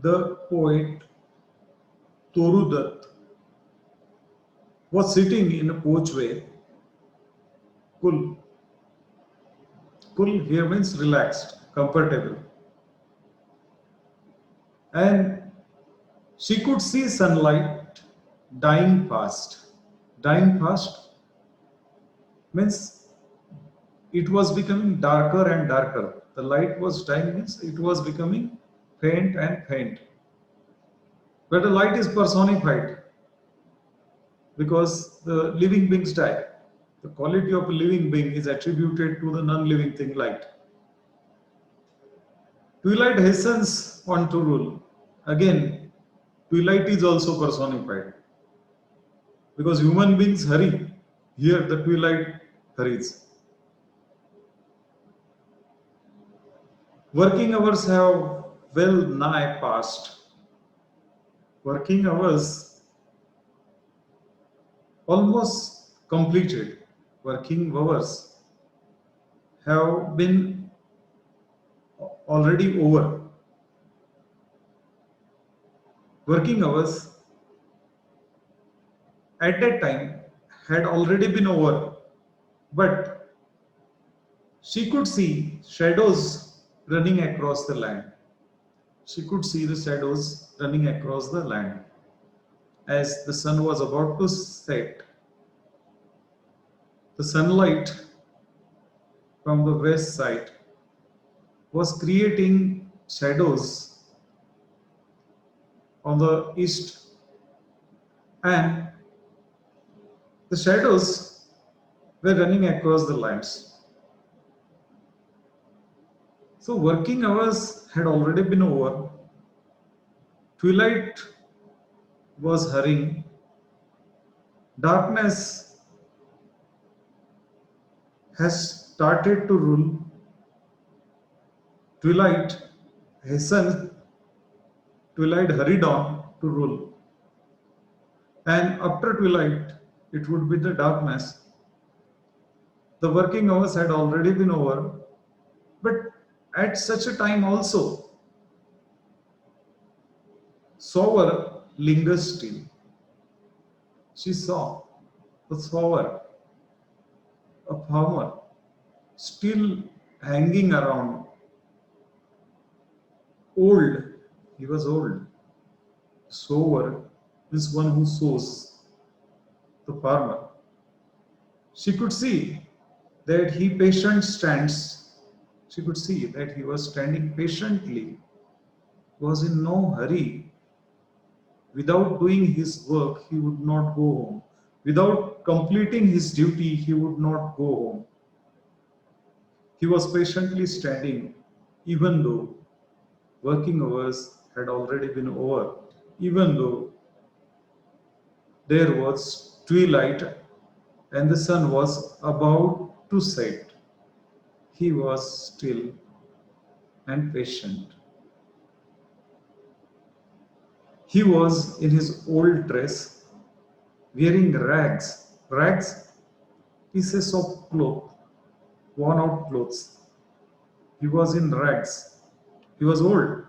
The poet Toru Dutt was sitting in a porchway. Cool. Cool here means relaxed, comfortable. And she could see sunlight dying fast. Dying fast means it was becoming darker and darker. The light was dying means it was becoming faint and faint. But the light is personified because the living beings die. The quality of a living being is attributed to the non-living thing light. Twilight hastens on to rule. Again, twilight is also personified because human beings hurry. Here the twilight hurries. Working hours have well nigh passed. Working hours almost completed. Working hours have been already over. Working hours at that time had already been over, but she could see shadows running across the land. She could see the shadows running across the land as the sun was about to set. The sunlight from the west side was creating shadows on the east, and the shadows were running across the lands. So working hours had already been over. Twilight was hurrying. Darkness has started to rule. Twilight hastened. Twilight hurried on to rule. And after twilight, it would be the darkness. The working hours had already been over, but at such a time also, Sower lingers still. She saw the sower, a farmer, still hanging around. Old, he was old. Sower is one who sows, the farmer. She could see that he patient stands. She could see that he was standing patiently, was in no hurry. Without doing his work, he would not go home. Without completing his duty, he would not go home. He was patiently standing, even though working hours had already been over, even though there was twilight and the sun was about to set. He was still and patient. He was in his old dress, wearing rags. Rags, pieces of cloth, worn out clothes. He was in rags. He was old.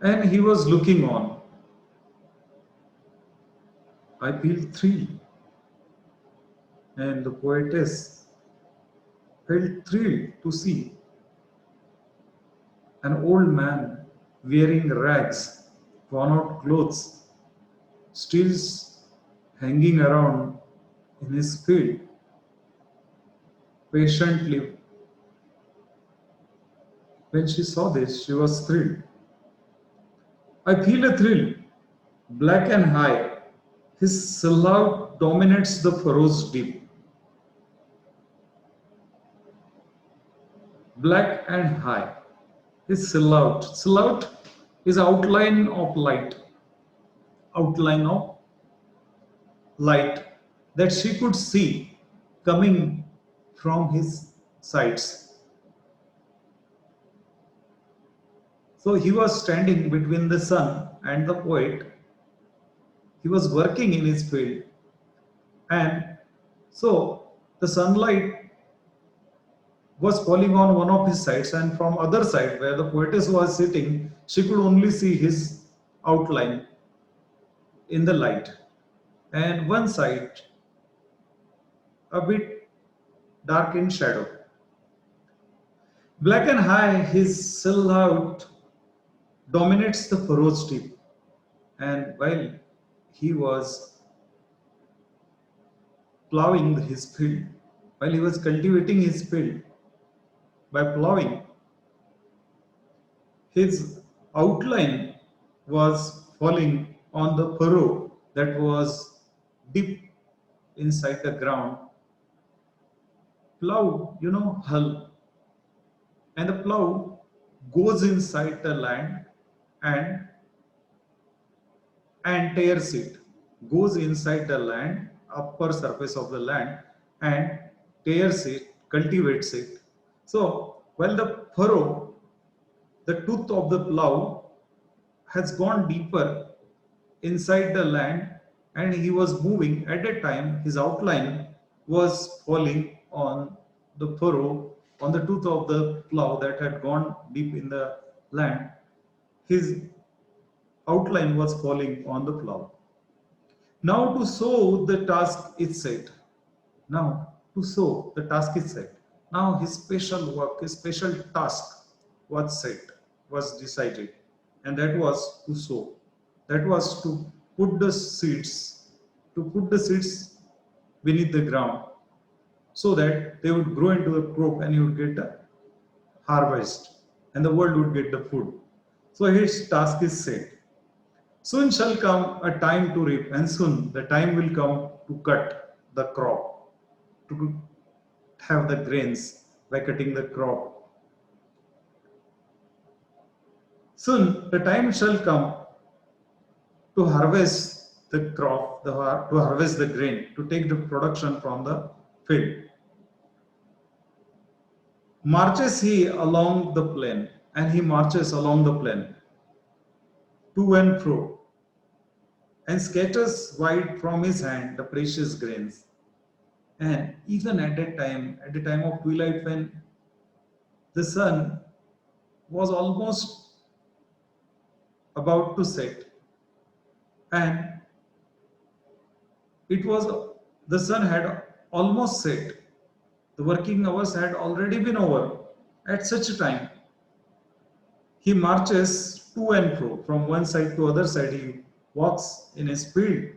And he was looking on. I feel thrilled. And the poetess felt thrilled to see an old man wearing rags, worn out clothes, still hanging around in his field, patiently. When she saw this, she was thrilled. I feel a thrill, black and high. His silhouette dominates the furrows deep. Black and high. His silhouette. Silhouette is outline of light. Outline of light that she could see coming from his sides. So he was standing between the sun and the poet. He was working in his field. And so the sunlight was falling on one of his sides, and from other side where the poetess was sitting, she could only see his outline in the light, and one side a bit dark in shadow. Black and high, his silhouette dominates the furrowed steep, and while he was plowing his field, while he was cultivating his field by plowing, his outline was falling on the furrow that was deep inside the ground. Plow, hull, and the plow goes inside the land and tears it, goes inside the land, upper surface of the land, and tears it, cultivates it. So while the furrow, the tooth of the plow has gone deeper inside the land, and he was moving at a time, his outline was falling on the furrow, on the tooth of the plow that had gone deep in the land. His outline was falling on the plow. Now to sow the task is set. Now to sow the task is set. Now his special work, his special task was set, was decided, and that was to sow. That was to put the seeds, beneath the ground, so that they would grow into a crop and you would get a harvest, and the world would get the food. So his task is set. Soon shall come a time to reap, and soon the time will come to cut the crop, to have the grains by cutting the crop. Soon the time shall come to harvest the crop, to harvest the grain, to take the production from the field. Marches he along the plain, and he marches along the plain, to and fro, and scatters wide from his hand the precious grains. And even at the time of twilight, when the sun was almost about to set, and it was the sun had almost set, the working hours had already been over. At such a time, he marches to and fro from one side to other side. He walks in his field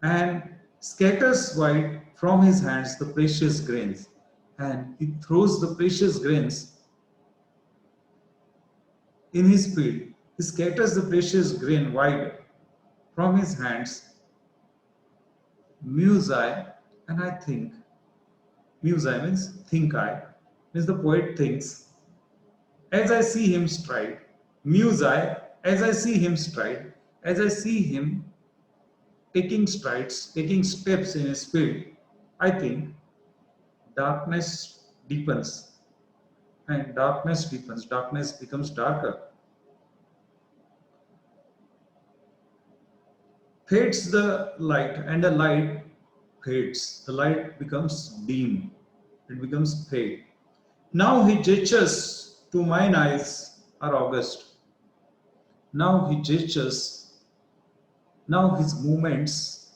and scatters wide from his hands the precious grains, and he throws the precious grains in his field. He scatters the precious grain wide from his hands. Muse I, and I think. Muse I means think I, means the poet thinks. As I see him stride, muse I, as I see him stride, as I see him taking strides, taking steps in his field, I think darkness deepens, and darkness deepens, darkness becomes darker. Fades the light, and the light fades. The light becomes dim, it becomes fade. Now he gestures to mine eyes are august. Now he gestures, now his movements,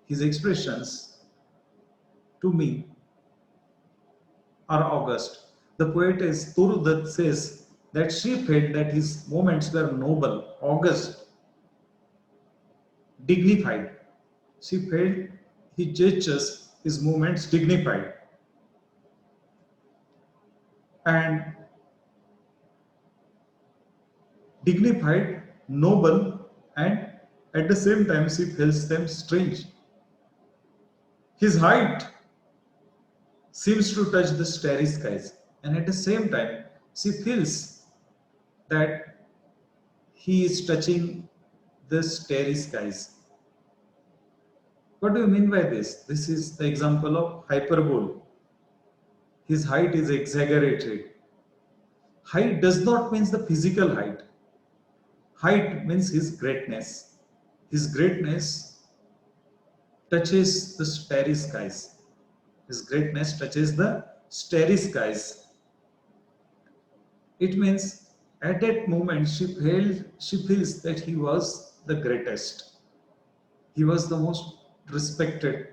his expressions to me are august. The poetess Turudat says that she felt that his movements were noble, august, dignified. She felt his gestures, his movements dignified. And dignified, noble, and at the same time she feels them strange. His height seems to touch the starry skies, and at the same time she feels that he is touching the starry skies. What do you mean by this? This is the example of hyperbole. His height is exaggerated. Height does not mean the physical height. Height means his greatness. His greatness touches the starry skies. His greatness touches the starry skies. It means at that moment she feels that he was the greatest. He was the most respected.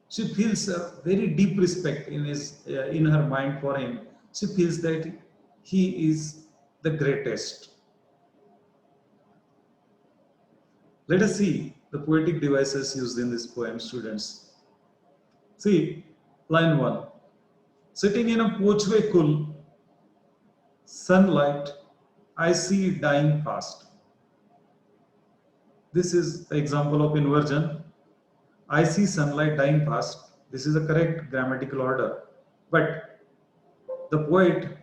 She feels a very deep respect in her mind for him. She feels that he is the greatest. Let us see the poetic devices used in this poem, students. See, line 1. Sitting in a porchway cool, sunlight, I see it dying fast. This is the example of inversion. I see sunlight dying fast. This is the correct grammatical order. But the poet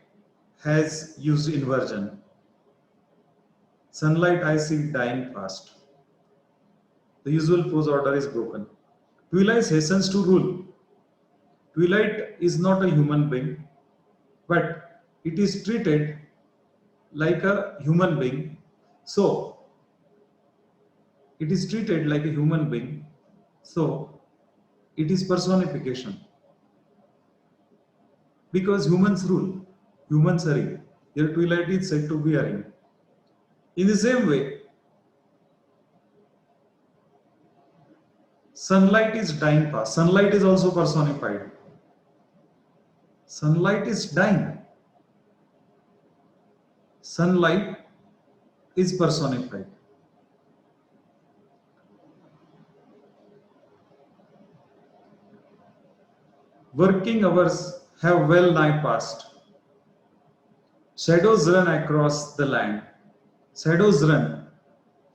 has used inversion. Sunlight I see dying fast. The usual prose order is broken. Twilight hastens to rule. Twilight is not a human being, but it is treated like a human being. So, it is treated like a human being. So, it is personification. Because humans rule, humans hurry. Here, twilight is said to be hurrying. In the same way, sunlight is dying fast. Sunlight is also personified. Sunlight is dying. Sunlight is personified. Working hours have well nigh passed. Shadows run across the land. Shadows run.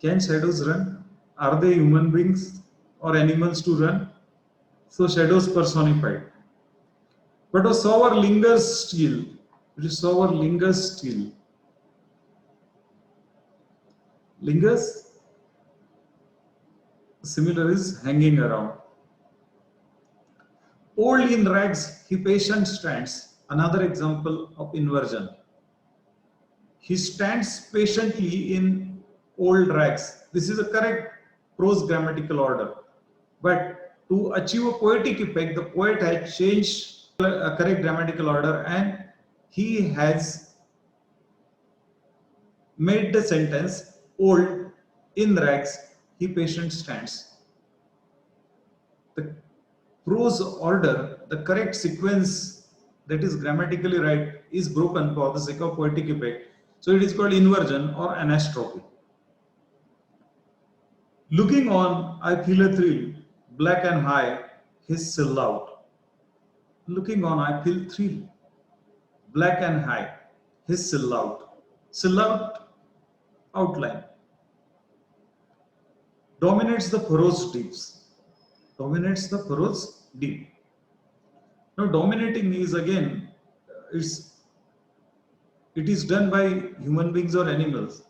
Can shadows run? Are they human beings or animals to run? So shadows personified. But a sour lingers still. It is sour lingers still. Lingers, similar is hanging around. Old in rags, he patient stands. Another example of inversion. He stands patiently in old rags. This is a correct prose grammatical order. But to achieve a poetic effect, the poet has changed a correct grammatical order and he has made the sentence old in rags, he patient stands. The prose order, the correct sequence that is grammatically right is broken for the sake of poetic effect. So it is called inversion or anastrophe. Looking on, I feel a thrill, black and high, his silhouette. Looking on, I feel thrill, black and high, his silhouette. Silhouette, outline. Dominates the furrows deeps. Dominates the furrows deep. Now dominating is again, it is done by human beings or animals.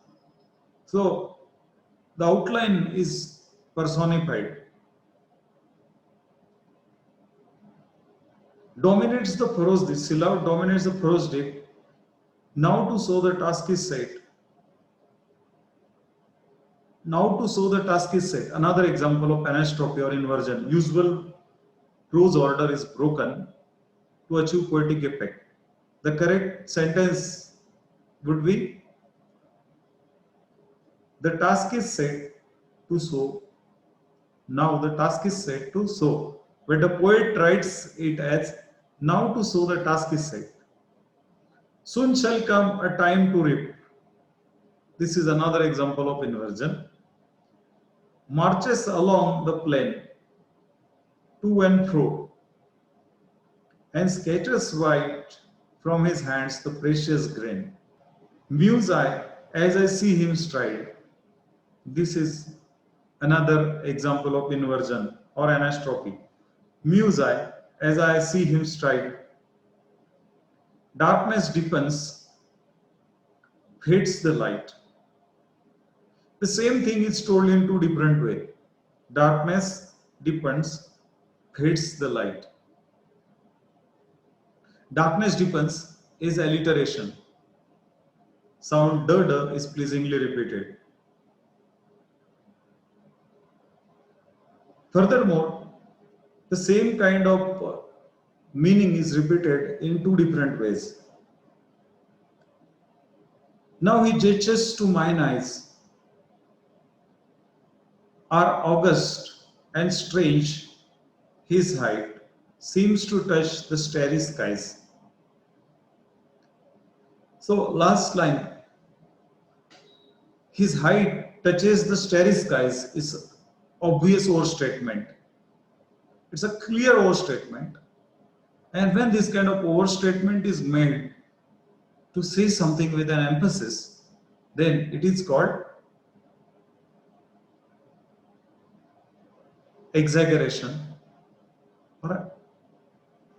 So the outline is personified. Dominates the furrows deep. Silhouette dominates the furrows deep. Now to sow the task is set. Now to sow the task is set. Another example of anastrophe or inversion. Usual prose order is broken to achieve poetic effect. The correct sentence would be the task is set to sow. Now the task is set to sow. But the poet writes it as now to sow the task is set. Soon shall come a time to reap. This is another example of inversion. Marches along the plain to and fro and scatters white from his hands the precious grain. Muse I as I see him stride. This is another example of inversion or anastrophe. Muse I as I see him stride. Darkness deepens, fades the light. The same thing is told in two different ways. Darkness deepens, fades the light. Darkness deepens is alliteration. Sound da is pleasingly repeated. Furthermore, the same kind of meaning is repeated in two different ways. Now he gestures to mine eyes are august and strange. His height seems to touch the starry skies. So last line, his height touches the starry skies is obvious overstatement. It's a clear overstatement. And when this kind of overstatement is made to say something with an emphasis, then it is called exaggeration or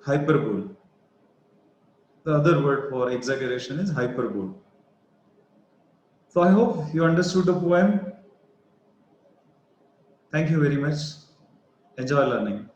hyperbole. The other word for exaggeration is hyperbole. So I hope you understood the poem. Thank you very much. Enjoy learning.